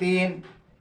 3۔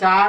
4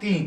3.